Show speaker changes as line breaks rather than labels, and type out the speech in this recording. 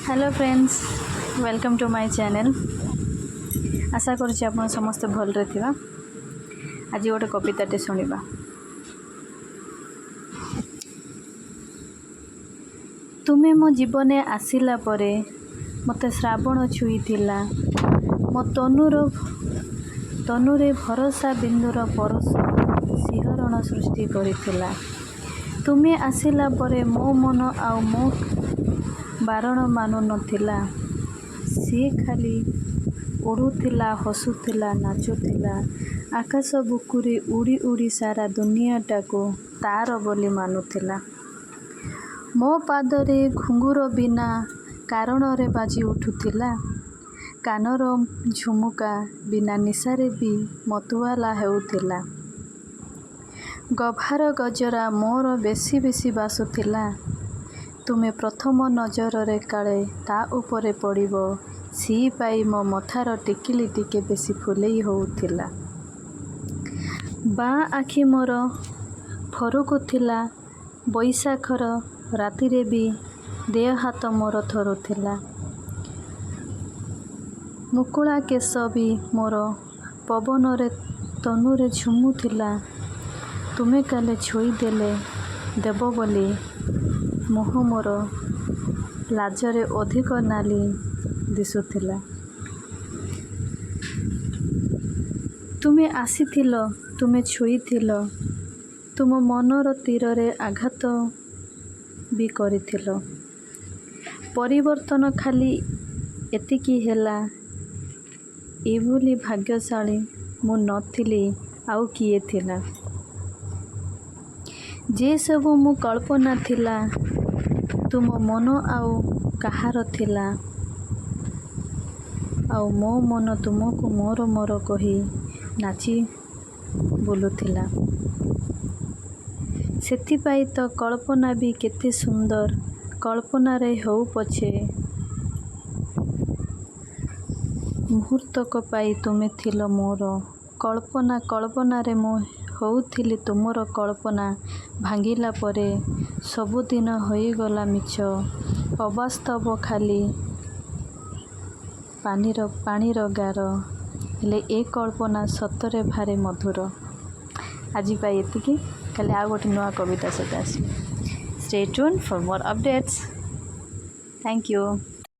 Hello friends, welcome to my channel. आशा करुँच आप समस्ते भलरे थिबा। आज गोटे कविताटे शुणा। तुमे मो जीवने आसिला परे मते श्रावण छुईथिला। मो तनुरे भरोसा बिंदुर परश शिहरण सृष्टि करिथिला। तुमे आसिला परे मो मन आउ मो बारण मानु नथिला। सी खाली उड़ुथिला, हसुथिला, नाचुथिला। आकाश बुकुरी उड़ी उड़ी सारा दुनियाटाको तार बोली मानुथिला। मो पादरे घुंगुर बिना कारण रे बाजी उठुथिला। कानर झुमुका बिना निशारे भी मतुआला हेउथिला। गभार गजरा मोर बेसी बेसी बासुथिला। तुमे प्रथम नजर रे काले ता उपरे पड़िबो, सी पाई मो मथार टिकिली टिके बेसी फुलेई होउथिला। बा आखि मोर फरुकुथिला। बैसाखर राति रे भी देह हाथ मोर थरुथिला। मुकुला केश भी मोर पवन रे तनुरे झुमुथिला। तुमे काले छुई देले देव बोली मुह मोर लाजरे अधिक नाली दिसुथिला। तुमे आसीथिल, तुमे छुईथिल, तुम मनर तीर आघात भी करिथिल। परिवर्तन खाली एतिकी हेला। एभली भाग्यशाली मु नथिली, आउ किए थिला। जे सबु मु कल्पना थिला, तुम मन आउ कहार थिला। आउ मो मन तुमको मोर मोर कही नाची बुलुथिला। सेथिपाई तो कल्पना भी केते सुंदर। कल्पना रे हो पछे मुहूर्तक पाई तुमे थिल मोर। कल्पना रे मो होउथिली तुमर कल्पना। भांगिला परे सबुदिन होईगला मिछ। अवास्तव खाली पानीर गार। हेले ए कल्पना सतरे भारे मधुर। आज पाई एतिकी, काले आ गोटे नुआ कविता सहित आसी। Stay tuned for more updates. Thank you.